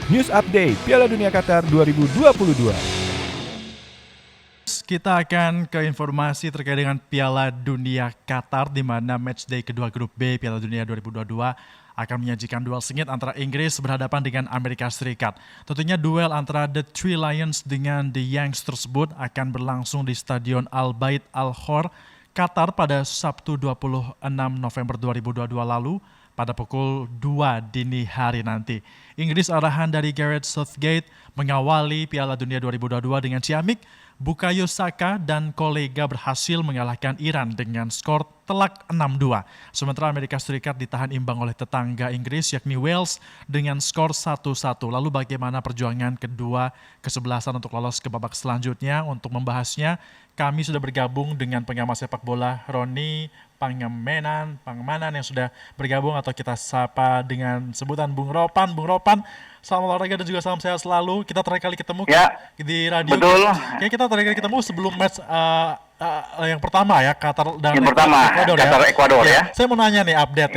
News Update Piala Dunia Qatar 2022. Kita akan ke informasi terkait dengan Piala Dunia Qatar, di mana matchday kedua grup B Piala Dunia 2022 akan menyajikan duel sengit antara Inggris berhadapan dengan Amerika Serikat. Tentunya duel antara The Three Lions dengan The Yanks tersebut akan berlangsung di Stadion Al Bayt Al Khor, Qatar pada Sabtu 26 November 2022 lalu pada pukul 2 dini hari nanti. Inggris arahan dari Gareth Southgate mengawali Piala Dunia 2022 dengan ciamik. Bukayo Saka dan kolega berhasil mengalahkan Iran dengan skor telak 6-2. Sementara Amerika Serikat ditahan imbang oleh tetangga Inggris yakni Wales dengan skor 1-1. Lalu bagaimana perjuangan kedua kesebelasan untuk lolos ke babak selanjutnya? Untuk membahasnya, kami sudah bergabung dengan pengamat sepak bola Roni Pangemanan yang sudah bergabung, atau kita sapa dengan sebutan Bung Ropan. Bung Ropan, salam olahraga dan juga salam sehat selalu. Kita terakhir kali ketemu di radio. Betul. Kayaknya kita terakhir kali ketemu sebelum match yang pertama ya, Qatar dan Ekuador ya. Saya mau nanya nih update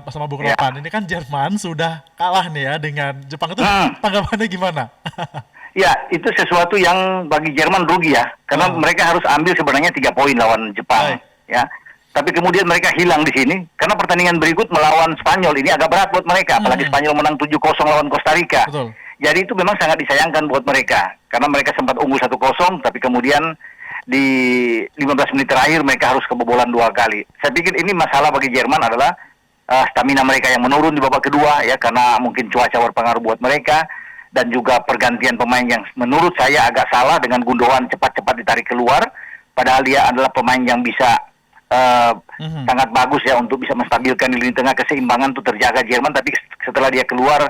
sama Bung Ropan. Ini kan Jerman sudah kalah nih ya dengan Jepang, itu tanggapannya gimana? Ya, itu sesuatu yang bagi Jerman rugi ya, karena mereka harus ambil sebenarnya 3 poin lawan Jepang. Ya. Tapi kemudian mereka hilang di sini karena pertandingan berikut melawan Spanyol ini agak berat buat mereka, apalagi Spanyol menang 7-0 lawan Costa Rica. Betul. Jadi itu memang sangat disayangkan buat mereka karena mereka sempat unggul 1-0, tapi kemudian di 15 menit terakhir mereka harus kebobolan 2 kali. Saya pikir ini masalah bagi Jerman adalah stamina mereka yang menurun di babak kedua ya, karena mungkin cuaca berpengaruh buat mereka, dan juga pergantian pemain yang menurut saya agak salah dengan Gundogan cepat-cepat ditarik keluar, padahal dia adalah pemain yang bisa sangat bagus ya untuk bisa menstabilkan di lini tengah. Keseimbangan itu terjaga Jerman, tapi setelah dia keluar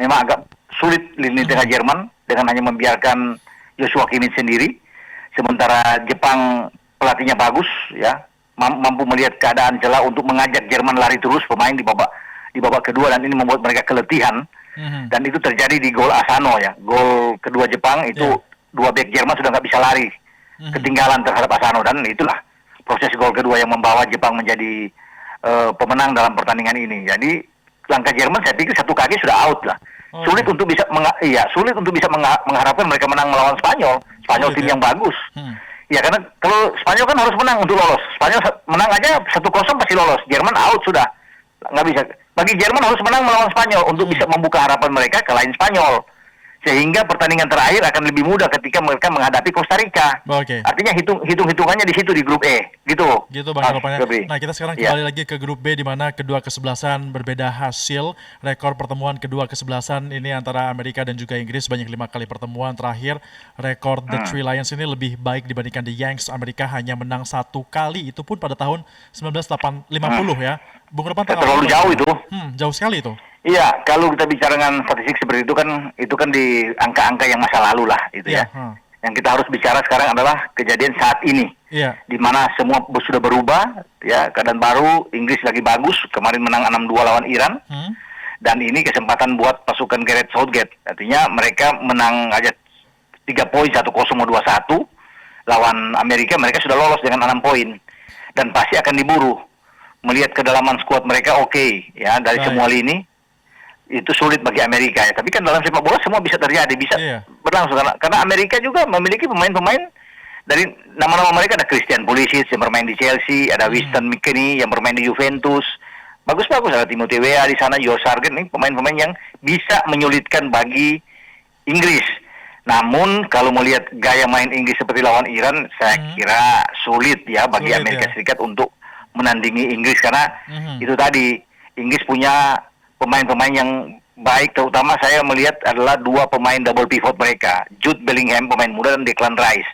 memang agak sulit lini tengah Jerman dengan hanya membiarkan Joshua Kimmich sendiri. Sementara Jepang pelatihnya bagus ya, mampu melihat keadaan celah untuk mengajak Jerman lari terus pemain di babak kedua, dan ini membuat mereka keletihan. Dan itu terjadi di gol Asano ya, gol kedua Jepang itu 2 bek Jerman sudah nggak bisa lari, ketinggalan terhadap Asano, dan itulah proses gol kedua yang membawa Jepang menjadi pemenang dalam pertandingan ini. Jadi langkah Jerman saya pikir 1 kaki sudah out lah. Sulit untuk bisa mengharapkan mereka menang melawan Spanyol. Spanyol tim yang bagus. Ya, karena kalau Spanyol kan harus menang untuk lolos. Spanyol menang aja 1-0 pasti lolos. Jerman out sudah. Nggak bisa. Bagi Jerman harus menang melawan Spanyol untuk bisa membuka harapan mereka ke lain Spanyol. Sehingga pertandingan terakhir akan lebih mudah ketika mereka menghadapi Costa Rica. Artinya hitung-hitungannya di situ di grup E, gitu. Gitu Bang Rupanya. Nah, kita sekarang kembali lagi ke grup B, di mana kedua kesebelasan berbeda hasil. Rekor pertemuan kedua kesebelasan ini antara Amerika dan juga Inggris banyak 5 kali pertemuan. Terakhir rekor The Three Lions ini lebih baik dibandingkan The Yanks. Amerika hanya menang 1 kali, itu pun pada tahun 1950 ya. Bung Ropan, terlalu jauh itu. Jauh sekali itu. Iya, kalau kita bicara dengan statistik seperti itu kan di angka-angka yang masa lalu lah itu ya. Yang kita harus bicara sekarang adalah kejadian saat ini. Di mana semua sudah berubah ya, keadaan baru. Inggris lagi bagus, kemarin menang 6-2 lawan Iran. Dan ini kesempatan buat pasukan Gareth Southgate. Artinya mereka menang aja 3 poin, 1-0 2-1 lawan Amerika, mereka sudah lolos dengan 6 poin. Dan pasti akan diburu. Melihat kedalaman skuad mereka ya, dari semua lini. Itu sulit bagi Amerika ya. Tapi kan dalam sepak bola semua bisa terjadi, bisa berlangsung. Karena Amerika juga memiliki pemain-pemain, dari nama-nama mereka ada Christian Pulisic yang bermain di Chelsea, ada Winston McKennie yang bermain di Juventus. Bagus-bagus, ada Timothy Weah di sana, Joe Sargent, ini pemain-pemain yang bisa menyulitkan bagi Inggris. Namun kalau melihat gaya main Inggris seperti lawan Iran, saya kira sulit ya bagi Amerika Serikat untuk menandingi Inggris, karena itu tadi Inggris punya pemain-pemain yang baik, terutama saya melihat adalah 2 pemain double pivot mereka, Jude Bellingham pemain muda dan Declan Rice.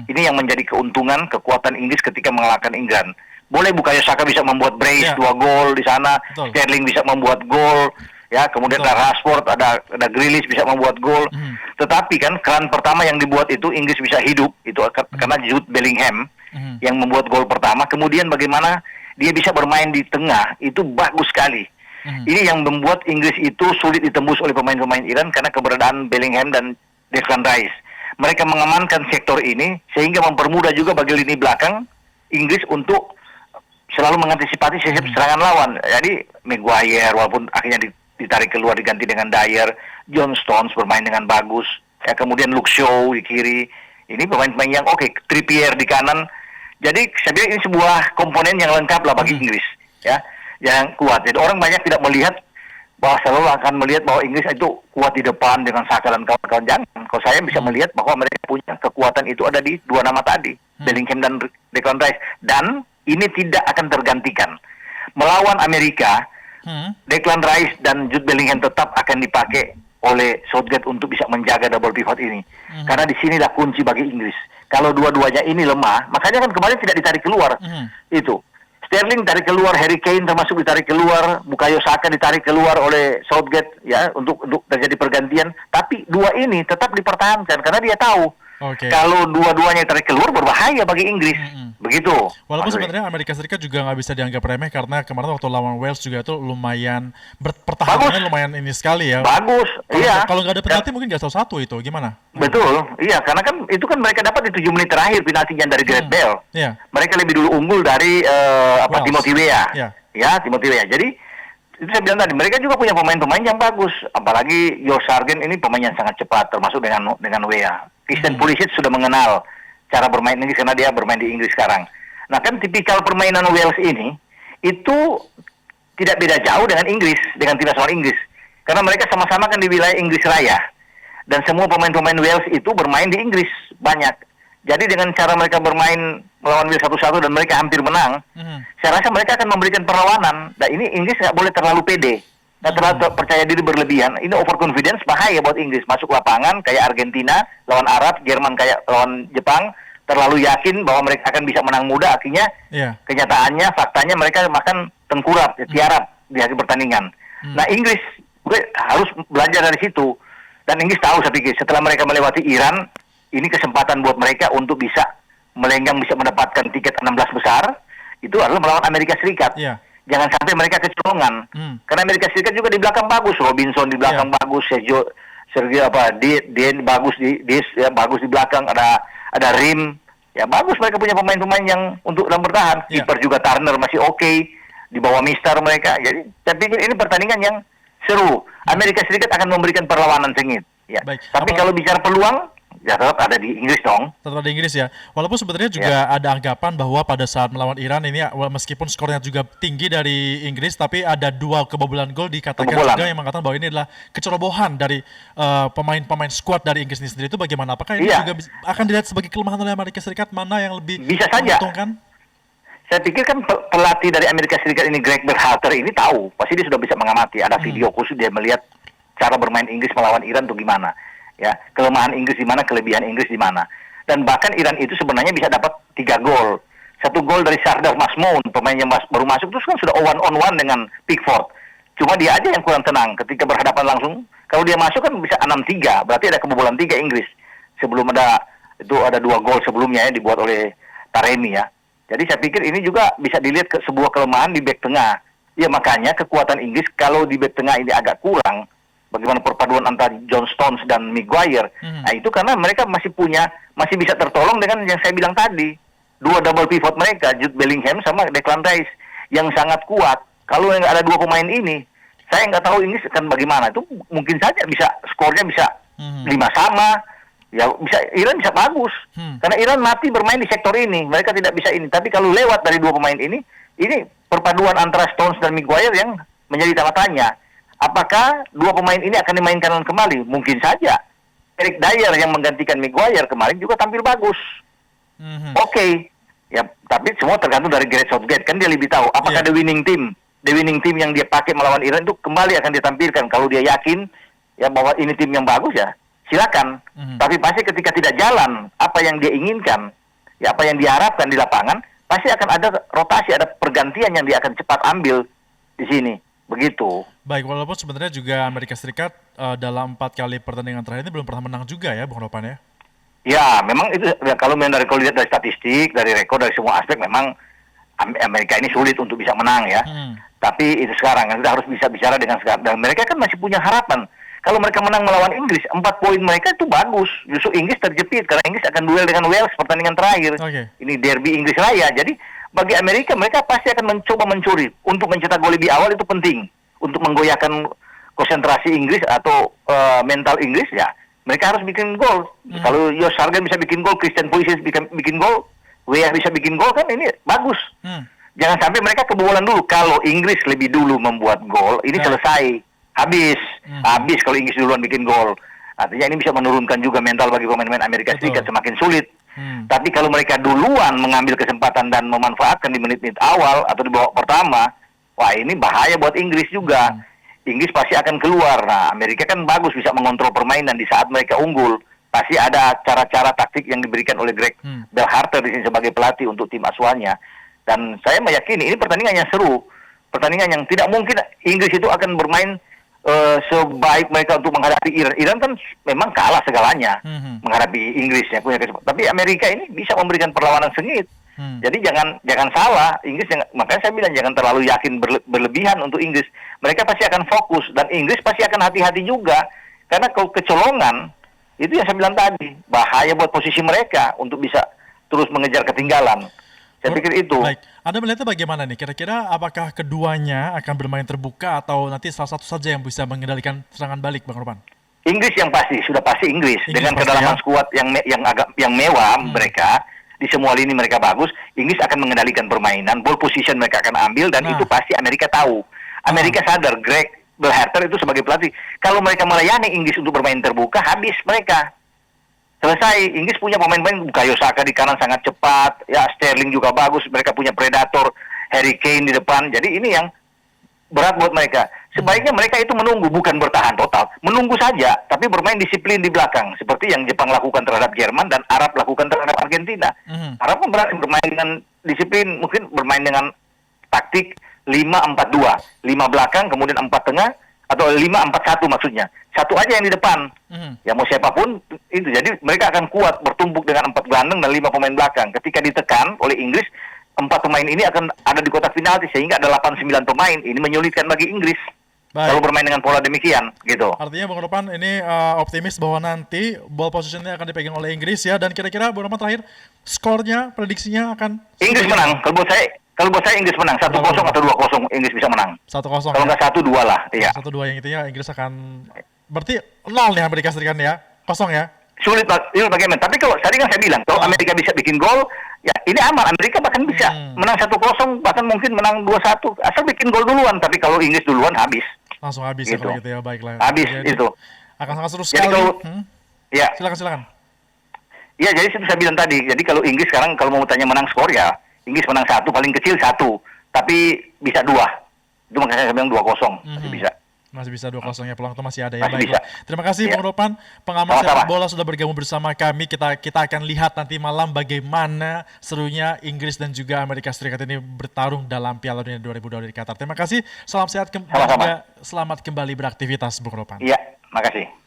Ini yang menjadi keuntungan kekuatan Inggris ketika mengalahkan England. Boleh Bukayo Saka bisa membuat brace 2 gol di sana, Sterling bisa membuat gol, ya, kemudian ada Rashford, ada Grealish bisa membuat gol. Tetapi kan keran pertama yang dibuat itu Inggris bisa hidup itu karena Jude Bellingham yang membuat gol pertama. Kemudian bagaimana dia bisa bermain di tengah itu bagus sekali. Ini yang membuat Inggris itu sulit ditembus oleh pemain-pemain Iran karena keberadaan Bellingham dan Declan Rice. Mereka mengamankan sektor ini sehingga mempermudah juga bagi lini belakang Inggris untuk selalu mengantisipasi serangan lawan. Jadi Maguire walaupun akhirnya ditarik keluar diganti dengan Dyer, John Stones bermain dengan bagus, ya kemudian Luke Shaw di kiri, ini pemain-pemain yang oke, Trippier di kanan. Jadi saya pikir ini sebuah komponen yang lengkap lah bagi Inggris, ya, yang kuat. Jadi orang banyak tidak melihat bahwa selalu akan melihat bahwa Inggris itu kuat di depan dengan Saka dan kawan-kawan. Jangan. Kalau saya bisa melihat bahwa mereka punya kekuatan itu ada di dua nama tadi, Bellingham dan Declan Rice. Dan ini tidak akan tergantikan. Melawan Amerika, Declan Rice dan Jude Bellingham tetap akan dipakai oleh Southgate untuk bisa menjaga double pivot ini. Karena di sinilah kunci bagi Inggris. Kalau dua-duanya ini lemah, makanya kan kemarin tidak ditarik keluar. Itu. Sterling ditarik keluar, Harry Kane termasuk ditarik keluar, Bukayo Saka ditarik keluar oleh Southgate ya untuk terjadi pergantian. Tapi dua ini tetap dipertahankan karena dia tahu kalau dua-duanya tarik keluar berbahaya bagi Inggris. Begitu. Walaupun sebenarnya Amerika Serikat juga nggak bisa dianggap remeh karena kemarin waktu lawan Wales juga itu lumayan pertahanannya lumayan ini sekali ya. Bagus. Iya. Kalau nggak ada penalti mungkin nggak 1-1 itu gimana? Betul. Iya, karena kan itu kan mereka dapat di 7 menit terakhir penaltinya dari Gareth Bale. Iya. Mereka lebih dulu unggul dari Timothy Weah. Ya, Timothy Weah. Jadi itu saya bilang tadi, mereka juga punya pemain-pemain yang bagus. Apalagi Josh Sargent ini pemain yang sangat cepat, termasuk dengan Weah. Christian Pulisic sudah mengenal cara bermain Inggris karena dia bermain di Inggris sekarang. Nah kan tipikal permainan Wales ini itu tidak beda jauh dengan Inggris, dengan timnas lawan Inggris. Karena mereka sama-sama kan di wilayah Inggris Raya. Dan semua pemain-pemain Wales itu bermain di Inggris banyak. Jadi dengan cara mereka bermain melawan Wales 1-1 dan mereka hampir menang, saya rasa mereka akan memberikan perlawanan. Dan ini Inggris nggak boleh terlalu pede. Nggak terlalu percaya diri berlebihan. Ini overconfidence bahaya buat Inggris. Masuk lapangan kayak Argentina lawan Arab, Jerman kayak lawan Jepang, terlalu yakin bahwa mereka akan bisa menang mudah. Akhirnya kenyataannya, faktanya mereka makan tengkurap, tiarap di akhir pertandingan. Nah Inggris harus belajar dari situ. Dan Inggris tahu saya pikir setelah mereka melewati Iran, ini kesempatan buat mereka untuk bisa melenggang, bisa mendapatkan tiket 16 besar. Itu adalah melawan Amerika Serikat. Jangan sampai mereka kecolongan. Karena Amerika Serikat juga di belakang bagus. Robinson di belakang bagus. Sergio Dean bagus bagus di belakang. Ada Rim. Ya bagus, mereka punya pemain-pemain yang untuk dalam bertahan. Kiper juga Turner masih oke. Di bawah Mister mereka. Jadi saya pikir ini pertandingan yang seru. Amerika Serikat akan memberikan perlawanan sengit. Ya. Tapi kalau bicara peluang, ya tetap ada di Inggris dong. Tetap ada di Inggris ya. Walaupun sebenarnya juga ada anggapan bahwa pada saat melawan Iran ini meskipun skornya juga tinggi dari Inggris, tapi ada 2 kebobolan gol dikatakan juga yang mengatakan bahwa ini adalah kecerobohan dari pemain-pemain skuad dari Inggris ini sendiri. Itu bagaimana? Apakah ini juga akan dilihat sebagai kelemahan oleh Amerika Serikat? Mana yang lebih menguntungkan? Saya pikir kan pelatih dari Amerika Serikat ini, Greg Berhalter ini tahu. Pasti dia sudah bisa mengamati. Ada video khusus dia melihat cara bermain Inggris melawan Iran itu gimana. Ya, kelemahan Inggris di mana, kelebihan Inggris di mana. Dan bahkan Iran itu sebenarnya bisa dapat 3 gol. 1 gol dari Sardar Masmoun, pemain yang baru masuk, terus kan sudah one on one dengan Pickford. Cuma dia aja yang kurang tenang ketika berhadapan langsung. Kalau dia masuk kan bisa 6-3, berarti ada kebobolan 3 Inggris. Sebelum ada 2 gol sebelumnya dibuat oleh Taremi ya. Jadi saya pikir ini juga bisa dilihat ke sebuah kelemahan di bek tengah. Ya makanya kekuatan Inggris kalau di bek tengah ini agak kurang. Bagaimana perpaduan antara John Stones dan Maguire. Nah itu karena mereka masih bisa tertolong dengan yang saya bilang tadi. 2 double pivot mereka, Jude Bellingham sama Declan Rice, yang sangat kuat. Kalau nggak ada 2 pemain ini, saya nggak tahu Inggris akan bagaimana. Itu mungkin saja skornya bisa 5 sama. Ya bisa, Iran bisa bagus. Karena Iran mati bermain di sektor ini. Mereka tidak bisa ini. Tapi kalau lewat dari 2 pemain ini perpaduan antara Stones dan Maguire yang menjadi tanda tanya. Apakah 2 pemain ini akan dimainkan kembali? Mungkin saja. Eric Dyer yang menggantikan Maguire kemarin juga tampil bagus. Oke. Ya, tapi semua tergantung dari Gareth Southgate. Kan dia lebih tahu. Apakah the winning team yang dia pakai melawan Iran itu kembali akan ditampilkan. Kalau dia yakin ya bahwa ini tim yang bagus ya, silakan. Tapi pasti ketika tidak jalan apa yang dia inginkan, ya apa yang diharapkan di lapangan, pasti akan ada rotasi, ada pergantian yang dia akan cepat ambil di sini. Begitu. Baik, walaupun sebenarnya juga Amerika Serikat dalam 4 kali pertandingan terakhir ini belum pernah menang juga ya, Bung Ropan ya? Ya, memang itu ya, kalau lihat dari statistik, dari rekor, dari semua aspek, memang Amerika ini sulit untuk bisa menang ya. Tapi itu sekarang kita harus bisa bicara dengan sekarang. Dan mereka kan masih punya harapan. Kalau mereka menang melawan Inggris, 4 poin mereka itu bagus. Justru Inggris terjepit karena Inggris akan duel dengan Wales pertandingan terakhir. Ini derby Inggris Raya. Jadi bagi Amerika, mereka pasti akan mencoba mencuri. Untuk mencetak gol lebih awal itu penting. Untuk menggoyahkan konsentrasi Inggris atau mental Inggris, ya mereka harus bikin gol. Kalau Josh Sargent bisa bikin gol, Christian Pulisic bisa bikin gol, Weah bisa bikin gol, kan ini bagus. Jangan sampai mereka kebobolan dulu. Kalau Inggris lebih dulu membuat gol, ini selesai, habis kalau Inggris duluan bikin gol. Artinya ini bisa menurunkan juga mental bagi pemain-pemain Amerika Serikat, semakin sulit. Tapi kalau mereka duluan mengambil kesempatan dan memanfaatkan di menit-menit awal atau di babak pertama, wah ini bahaya buat Inggris juga. Inggris pasti akan keluar. Nah, Amerika kan bagus bisa mengontrol permainan di saat mereka unggul. Pasti ada cara-cara taktik yang diberikan oleh Greg Berhalter di sini sebagai pelatih untuk tim asuhannya. Dan saya meyakini ini pertandingan yang seru. Pertandingan yang tidak mungkin Inggris itu akan bermain sebaik mereka untuk menghadapi Iran. Iran kan memang kalah segalanya menghadapi Inggris yang punya kesempatan. Tapi Amerika ini bisa memberikan perlawanan sengit. Jadi jangan salah, Inggris makanya saya bilang jangan terlalu yakin berlebihan untuk Inggris. Mereka pasti akan fokus dan Inggris pasti akan hati-hati juga karena kalau kecolongan itu yang saya bilang tadi bahaya buat posisi mereka untuk bisa terus mengejar ketinggalan. Saya pikir itu. Baik, Anda melihatnya bagaimana nih? Kira-kira apakah keduanya akan bermain terbuka atau nanti salah satu saja yang bisa mengendalikan serangan balik, Bang Ropan? Inggris yang pasti, sudah pasti Inggris dengan kedalaman skuad yang mewah mereka. Di semua lini mereka bagus, Inggris akan mengendalikan permainan, ball position mereka akan ambil, dan itu pasti Amerika tahu. Amerika sadar, Greg Berhalter itu sebagai pelatih, kalau mereka melayani Inggris untuk bermain terbuka, habis mereka. Selesai, Inggris punya pemain-pemain, Bukayo Saka di kanan sangat cepat, ya Sterling juga bagus, mereka punya predator, Harry Kane di depan, jadi ini yang berat buat mereka. Sebaiknya mereka itu menunggu, bukan bertahan total. Menunggu saja, tapi bermain disiplin di belakang. Seperti yang Jepang lakukan terhadap Jerman dan Arab lakukan terhadap Argentina. Arab kan bermain dengan disiplin, mungkin bermain dengan taktik 5-4-2. 5 belakang, kemudian 4 tengah, atau 5-4-1 maksudnya. Satu aja yang di depan. Ya mau siapapun, itu. Jadi mereka akan kuat bertumbuk dengan 4 gelandang dan 5 pemain belakang. Ketika ditekan oleh Inggris, 4 pemain ini akan ada di kotak penalti sehingga ada 8-9 pemain. Ini menyulitkan bagi Inggris. Kalau bermain dengan pola demikian, gitu. Artinya Bang Ropan ini optimis bahwa nanti ball positionnya akan dipegang oleh Inggris ya. Dan kira-kira Bang Ropan terakhir skornya, prediksinya akan Inggris menang. Kalau buat saya Inggris menang. 1-0 atau 2-0 Inggris bisa menang. 1-0. Kalau nggak 1-2 lah. Iya. 1-2 yang intinya Inggris akan berarti 0 nih Amerika Serikat ya. Kosong ya. Sulit bagaimana. Tapi kalau tadi kan saya bilang, kalau Amerika bisa bikin gol, ya ini aman. Amerika bahkan bisa menang 1-0, bahkan mungkin menang 2-1. Asal bikin gol duluan. Tapi kalau Inggris duluan, habis. Langsung habis gitu. Ya kalau gitu ya, baiklah. Habis jadi, itu. Akan sangat seru Jadi sekali. kalau, ya. Silakan. Ya, jadi itu saya bilang tadi. Jadi kalau Inggris sekarang kalau mau tanya menang skor ya, Inggris menang 1, paling kecil 1. Tapi bisa 2. Itu makanya saya bilang 2-0. Masih bisa. Masih bisa 2-0 ya, peluang itu masih ada ya. Masih Baiklah. bisa. Terima kasih Ya. Bang Ropan, pengamat Sama-sama. sepak bola sudah bergabung bersama kami. Kita akan lihat nanti malam bagaimana serunya Inggris dan juga Amerika Serikat ini bertarung dalam Piala Dunia 2022 di Qatar. Terima kasih. Salam sehat Sama-sama. selamat kembali beraktivitas Bang Ropan. Iya, makasih.